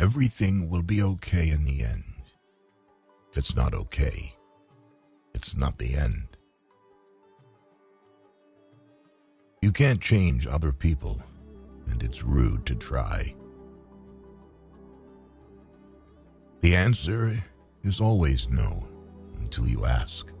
Everything will be okay in the end. If it's not okay, it's not the end. You can't change other people, and it's rude to try. The answer is always no, until you ask.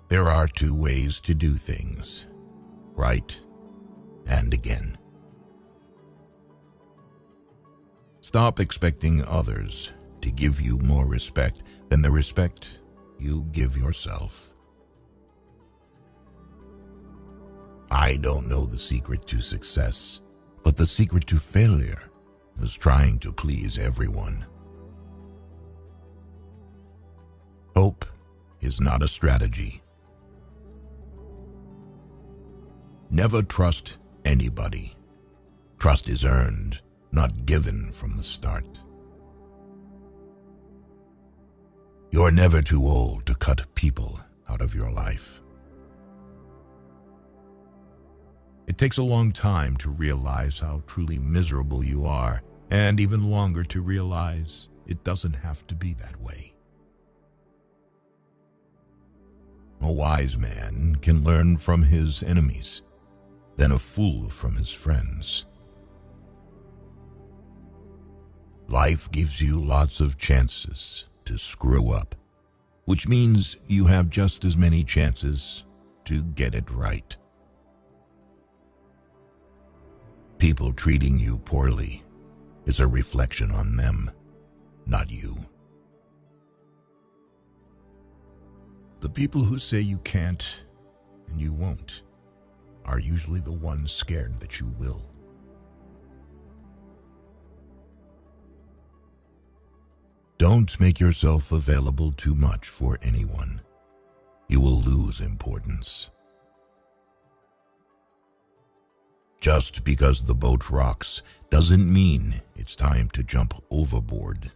There are two ways to do things, right and again. Stop expecting others to give you more respect than the respect you give yourself. I don't know the secret to success, but the secret to failure is trying to please everyone. Hope is not a strategy. Never trust anybody. Trust is earned, not given from the start. You're never too old to cut people out of your life. It takes a long time to realize how truly miserable you are, and even longer to realize it doesn't have to be that way. A wise man can learn from his enemies, than a fool from his friends. Life gives you lots of chances to screw up, which means you have just as many chances to get it right. People treating you poorly is a reflection on them, not you. The people who say you can't and you won't are usually the ones scared that you will. Don't make yourself available too much for anyone. You will lose importance. Just because the boat rocks doesn't mean it's time to jump overboard.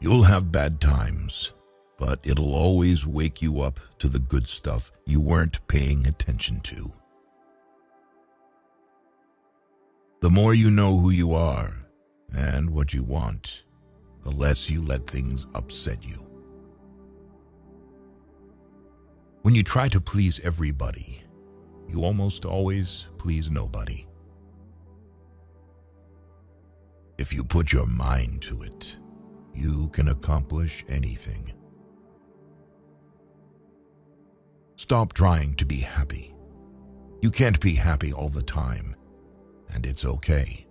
You'll have bad times, but it'll always wake you up to the good stuff you weren't paying attention to. The more you know who you are and what you want, the less you let things upset you. When you try to please everybody, you almost always please nobody. If you put your mind to it, you can accomplish anything. Stop trying to be happy. You can't be happy all the time, and it's okay.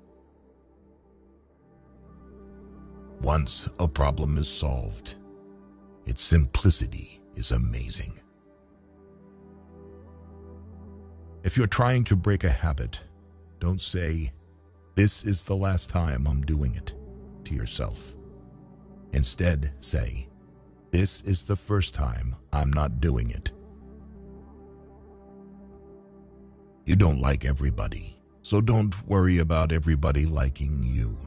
Once a problem is solved, its simplicity is amazing. If you're trying to break a habit, don't say, "This is the last time I'm doing it," to yourself. Instead, say, "This is the first time I'm not doing it." You don't like everybody, so don't worry about everybody liking you.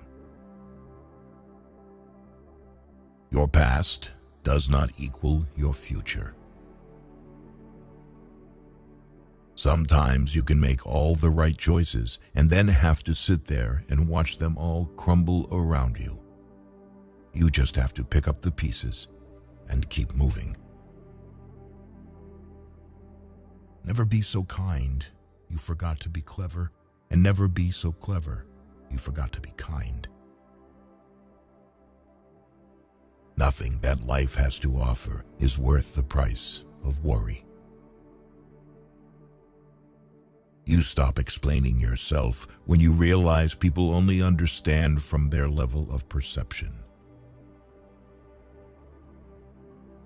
Your past does not equal your future. Sometimes you can make all the right choices and then have to sit there and watch them all crumble around you. You just have to pick up the pieces and keep moving. Never be so kind you forgot to be clever, and never be so clever you forgot to be kind. Nothing that life has to offer is worth the price of worry. You stop explaining yourself when you realize people only understand from their level of perception.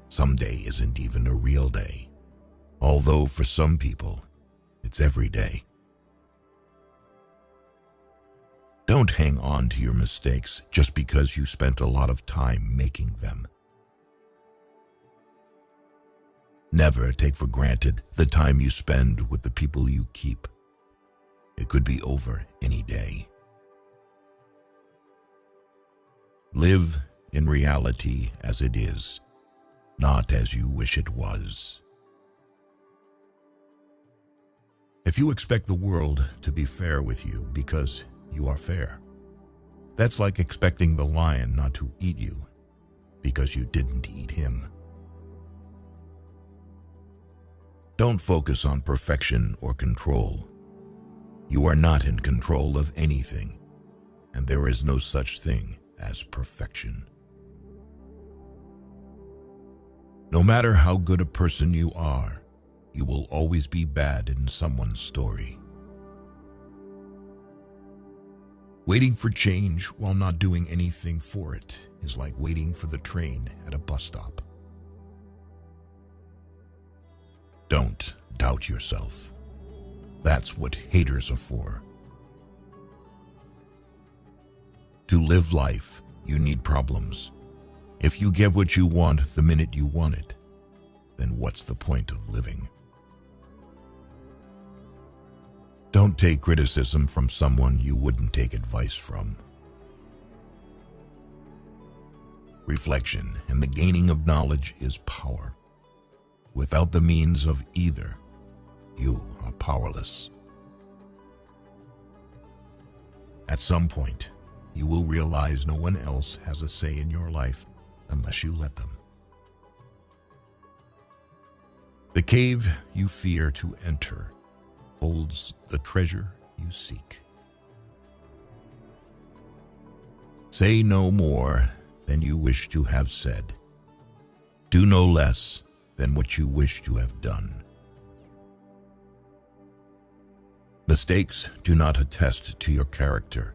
Some day isn't even a real day, although for some people, it's every day. Don't hang on to your mistakes just because you spent a lot of time making them. Never take for granted the time you spend with the people you keep. It could be over any day. Live in reality as it is, not as you wish it was. If If you expect the world to be fair with you because you are fair, that's like expecting the lion not to eat you because you didn't eat him. Don't focus on perfection or control. You are not in control of anything, and there is no such thing as perfection. No matter how good a person you are, you will always be bad in someone's story. Waiting for change while not doing anything for it is like waiting for the train at a bus stop. Don't doubt yourself. That's what haters are for. To live life, you need problems. If you get what you want the minute you want it, then what's the point of living? Don't take criticism from someone you wouldn't take advice from. Reflection and the gaining of knowledge is power. Without the means of either, you are powerless. At some point, you will realize no one else has a say in your life unless you let them. The cave you fear to enter holds the treasure you seek. Say no more than you wish to have said. Do no less than what you wish to have done. Mistakes do not attest to your character.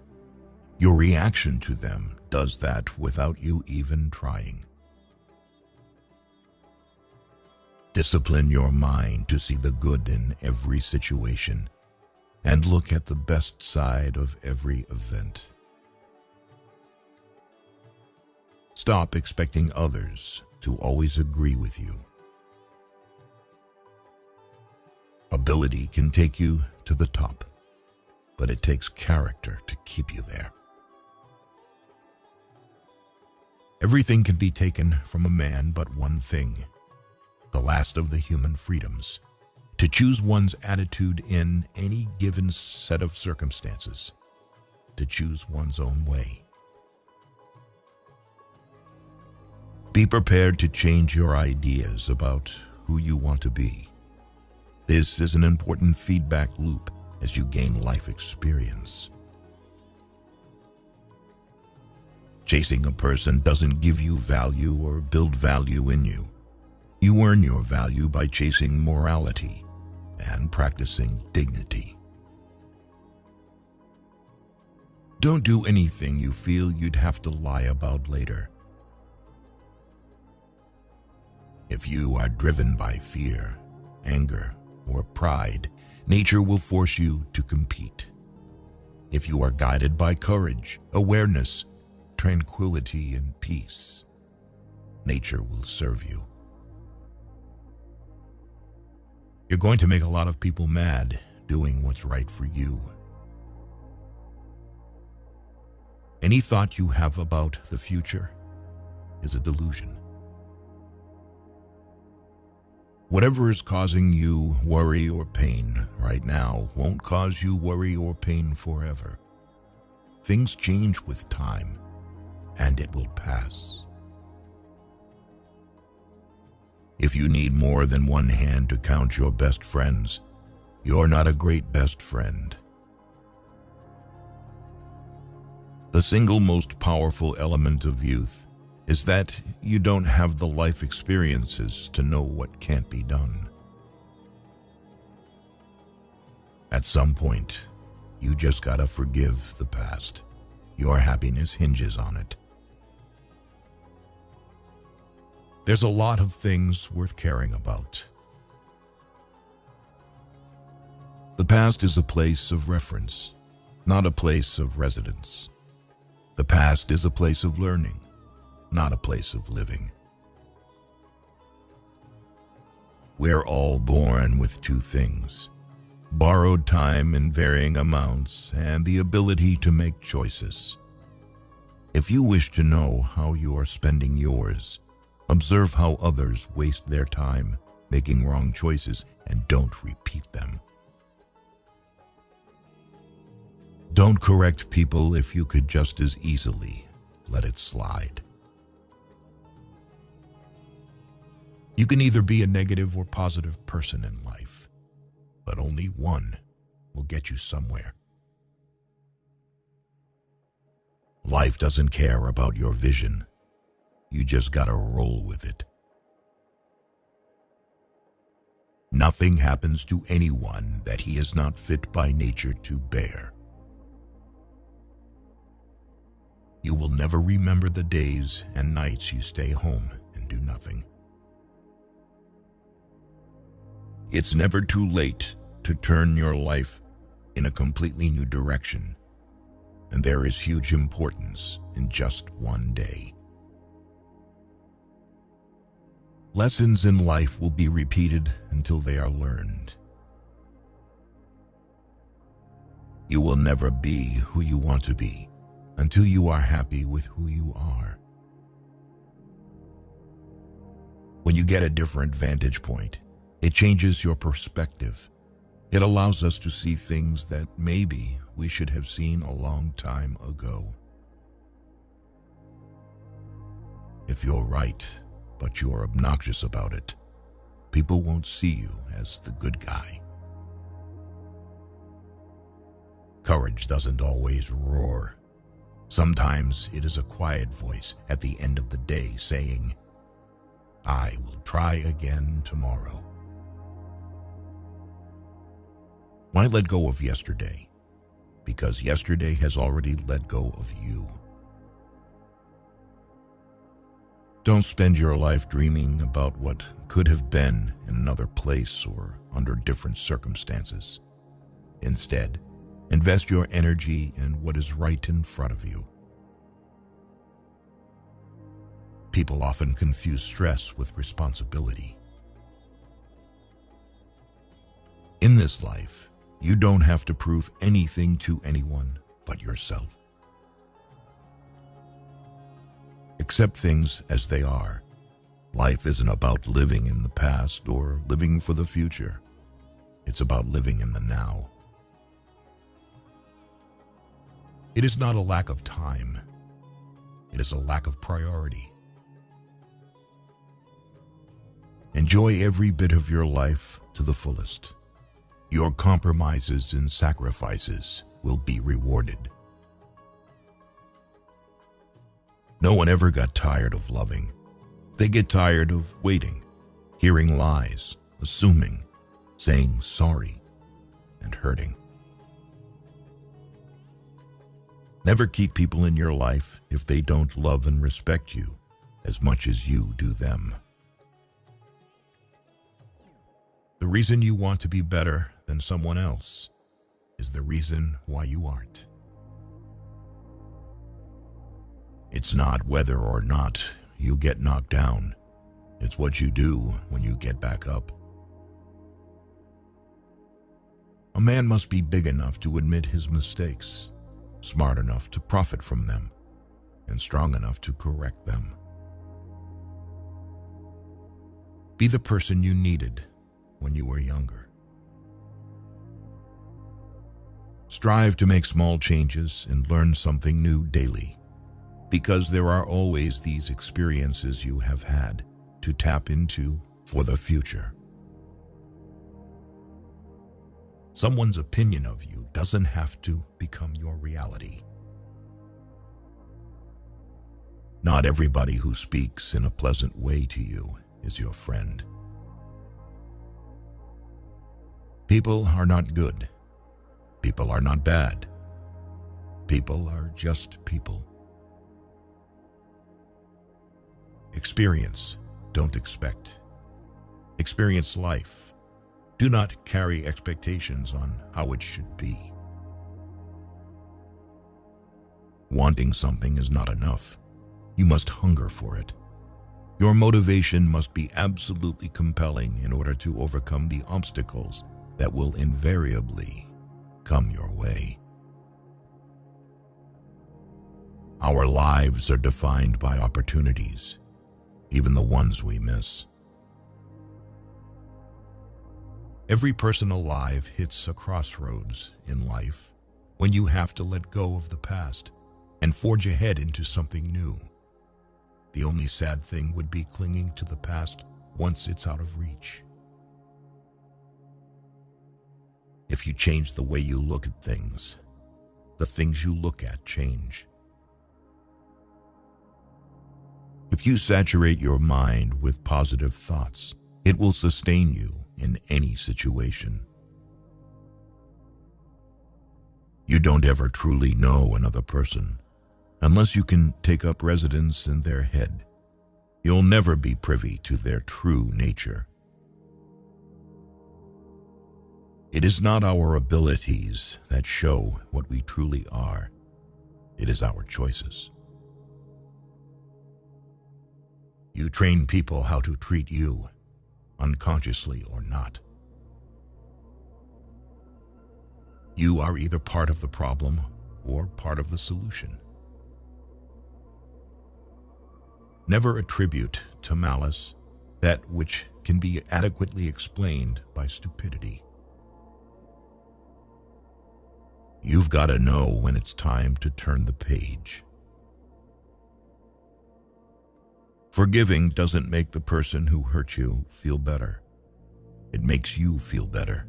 Your reaction to them does that without you even trying. Discipline your mind to see the good in every situation and look at the best side of every event. Stop expecting others to always agree with you. Ability can take you to the top, but it takes character to keep you there. Everything can be taken from a man but one thing, the last of the human freedoms, to choose one's attitude in any given set of circumstances, to choose one's own way. Be prepared to change your ideas about who you want to be. This is an important feedback loop as you gain life experience. Chasing a person doesn't give you value or build value in you. You earn your value by chasing morality and practicing dignity. Don't do anything you feel you'd have to lie about later. If you are driven by fear, anger, or pride, nature will force you to compete. If you are guided by courage, awareness, tranquility, and peace, nature will serve you. You're going to make a lot of people mad doing what's right for you. Any thought you have about the future is a delusion. Whatever is causing you worry or pain right now won't cause you worry or pain forever. Things change with time, and it will pass. If you need more than one hand to count your best friends, you're not a great best friend. The single most powerful element of youth is that you don't have the life experiences to know what can't be done. At some point, you just gotta forgive the past. Your happiness hinges on it. There's a lot of things worth caring about. The past is a place of reference, not a place of residence. The past is a place of learning, not a place of living. We're all born with two things: borrowed time in varying amounts and the ability to make choices. If you wish to know how you are spending yours, observe how others waste their time making wrong choices and don't repeat them. Don't correct people if you could just as easily let it slide. You can either be a negative or positive person in life, but only one will get you somewhere. Life doesn't care about your vision. You just gotta roll with it. Nothing happens to anyone that he is not fit by nature to bear. You will never remember the days and nights you stay home and do nothing. It's never too late to turn your life in a completely new direction, and there is huge importance in just one day. Lessons in life will be repeated until they are learned. You will never be who you want to be until you are happy with who you are. When you get a different vantage point, it changes your perspective. It allows us to see things that maybe we should have seen a long time ago. If you're right, but you're obnoxious about it, people won't see you as the good guy. Courage doesn't always roar. Sometimes it is a quiet voice at the end of the day saying, "I will try again tomorrow." Why let go of yesterday? Because yesterday has already let go of you. Don't spend your life dreaming about what could have been in another place or under different circumstances. Instead, invest your energy in what is right in front of you. People often confuse stress with responsibility. In this life, you don't have to prove anything to anyone but yourself. Accept things as they are. Life isn't about living in the past or living for the future. It's about living in the now. It is not a lack of time. It is a lack of priority. Enjoy every bit of your life to the fullest. Your compromises and sacrifices will be rewarded. No one ever got tired of loving. They get tired of waiting, hearing lies, assuming, saying sorry, and hurting. Never keep people in your life if they don't love and respect you as much as you do them. The reason you want to be better than someone else is the reason why you aren't. It's not whether or not you get knocked down. It's what you do when you get back up. A man must be big enough to admit his mistakes, smart enough to profit from them, and strong enough to correct them. Be the person you needed when you were younger. Strive to make small changes and learn something new daily, because there are always these experiences you have had to tap into for the future. Someone's opinion of you doesn't have to become your reality. Not everybody who speaks in a pleasant way to you is your friend. People are not good. People are not bad. People are just people. Experience, don't expect. Experience life. Do not carry expectations on how it should be. Wanting something is not enough. You must hunger for it. Your motivation must be absolutely compelling in order to overcome the obstacles that will invariably come your way. Our lives are defined by opportunities, even the ones we miss. Every person alive hits a crossroads in life when you have to let go of the past and forge ahead into something new. The only sad thing would be clinging to the past once it's out of reach. If you change the way you look at things, the things you look at change. If you saturate your mind with positive thoughts, it will sustain you in any situation. You don't ever truly know another person unless you can take up residence in their head. You'll never be privy to their true nature. It is not our abilities that show what we truly are. It is our choices. You train people how to treat you, unconsciously or not. You are either part of the problem or part of the solution. Never attribute to malice that which can be adequately explained by stupidity. You've got to know when it's time to turn the page. Forgiving doesn't make the person who hurt you feel better. It makes you feel better.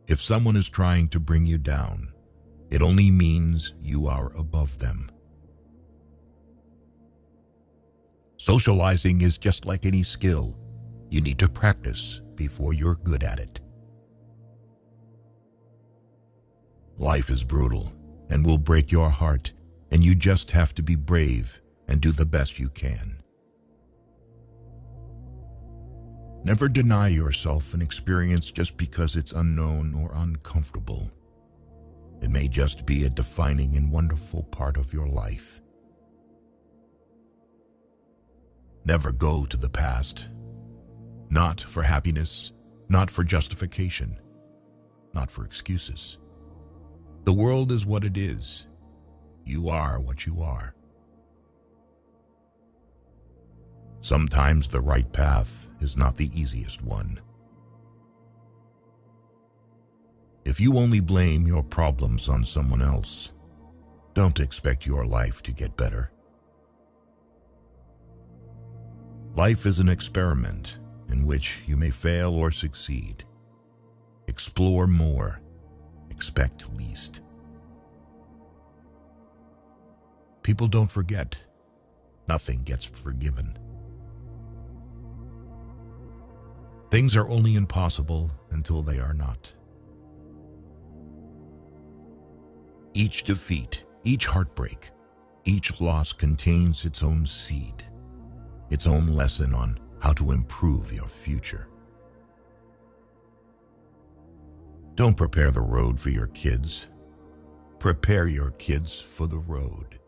If someone is trying to bring you down, it only means you are above them. Socializing is just like any skill. You need to practice before you're good at it. Life is brutal and will break your heart, and you just have to be brave and do the best you can. Never deny yourself an experience just because it's unknown or uncomfortable. It may just be a defining and wonderful part of your life. Never go to the past. Not for happiness, not for justification, not for excuses. The world is what it is. You are what you are. Sometimes the right path is not the easiest one. If you only blame your problems on someone else, don't expect your life to get better. Life is an experiment in which you may fail or succeed. Explore more. Expect least. People don't forget. Nothing gets forgiven. Things are only impossible until they are not. Each defeat, each heartbreak, each loss contains its own seed, its own lesson on how to improve your future. Don't prepare the road for your kids. Prepare your kids for the road.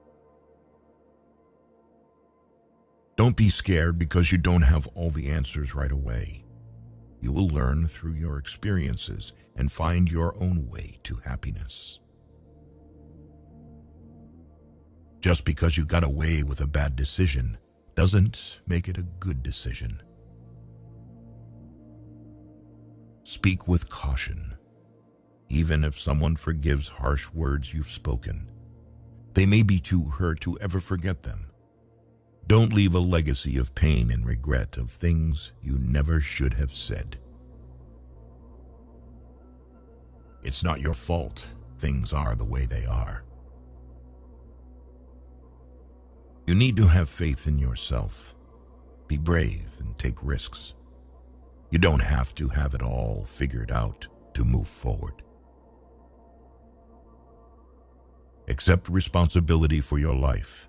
Don't be scared because you don't have all the answers right away. You will learn through your experiences and find your own way to happiness. Just because you got away with a bad decision doesn't make it a good decision. Speak with caution. Even if someone forgives harsh words you've spoken, they may be too hurt to ever forget them. Don't leave a legacy of pain and regret of things you never should have said. It's not your fault things are the way they are. You need to have faith in yourself. Be brave and take risks. You don't have to have it all figured out to move forward. Accept responsibility for your life.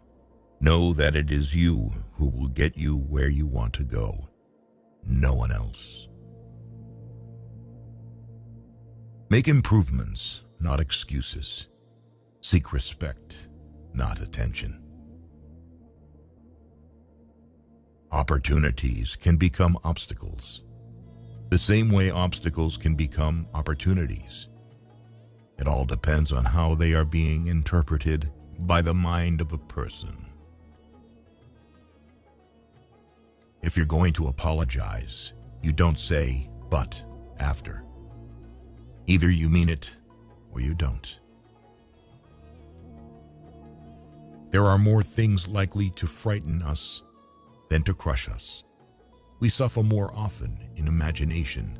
Know that it is you who will get you where you want to go, no one else. Make improvements, not excuses. Seek respect, not attention. Opportunities can become obstacles, the same way obstacles can become opportunities. It all depends on how they are being interpreted by the mind of a person. If you're going to apologize, you don't say, "but," after. Either you mean it or you don't. There are more things likely to frighten us than to crush us. We suffer more often in imagination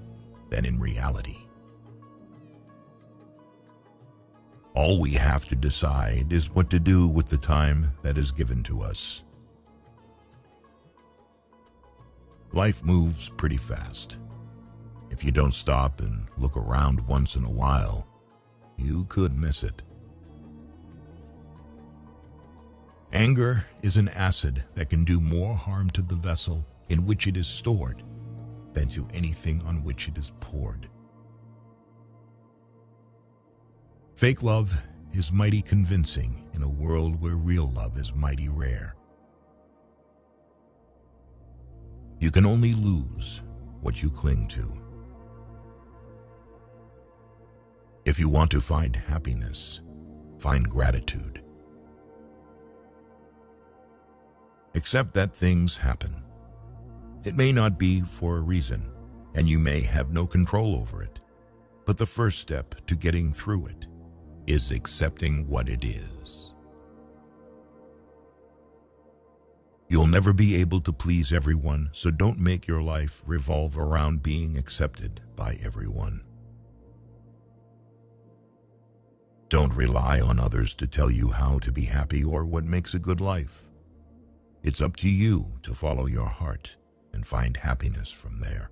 than in reality. All we have to decide is what to do with the time that is given to us. Life moves pretty fast. If you don't stop and look around once in a while, you could miss it. Anger is an acid that can do more harm to the vessel in which it is stored than to anything on which it is poured. Fake love is mighty convincing in a world where real love is mighty rare. You can only lose what you cling to. If you want to find happiness, find gratitude. Accept that things happen. It may not be for a reason, and you may have no control over it, but the first step to getting through it is accepting what it is. You'll never be able to please everyone, so don't make your life revolve around being accepted by everyone. Don't rely on others to tell you how to be happy or what makes a good life. It's up to you to follow your heart and find happiness from there.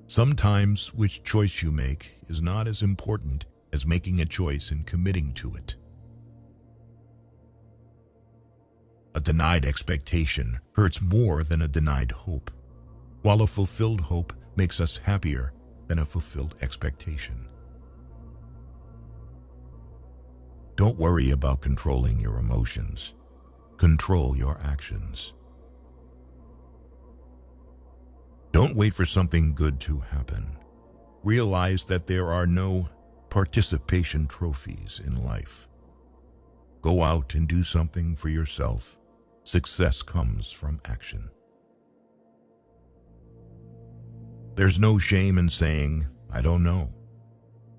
Sometimes which choice you make is not as important as making a choice and committing to it. A denied expectation hurts more than a denied hope, while a fulfilled hope makes us happier than a fulfilled expectation. Don't worry about controlling your emotions. Control your actions. Don't wait for something good to happen. Realize that there are no participation trophies in life. Go out and do something for yourself. Success comes from action. There's no shame in saying, I don't know.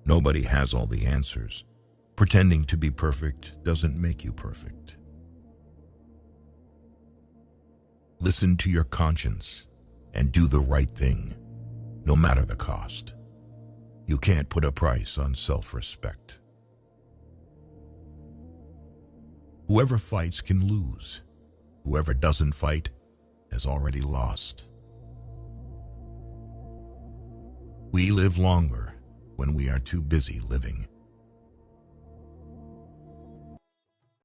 Nobody has all the answers. Pretending to be perfect doesn't make you perfect. Listen to your conscience and do the right thing, no matter the cost. You can't put a price on self-respect. Whoever fights can lose. Whoever doesn't fight has already lost. We live longer when we are too busy living.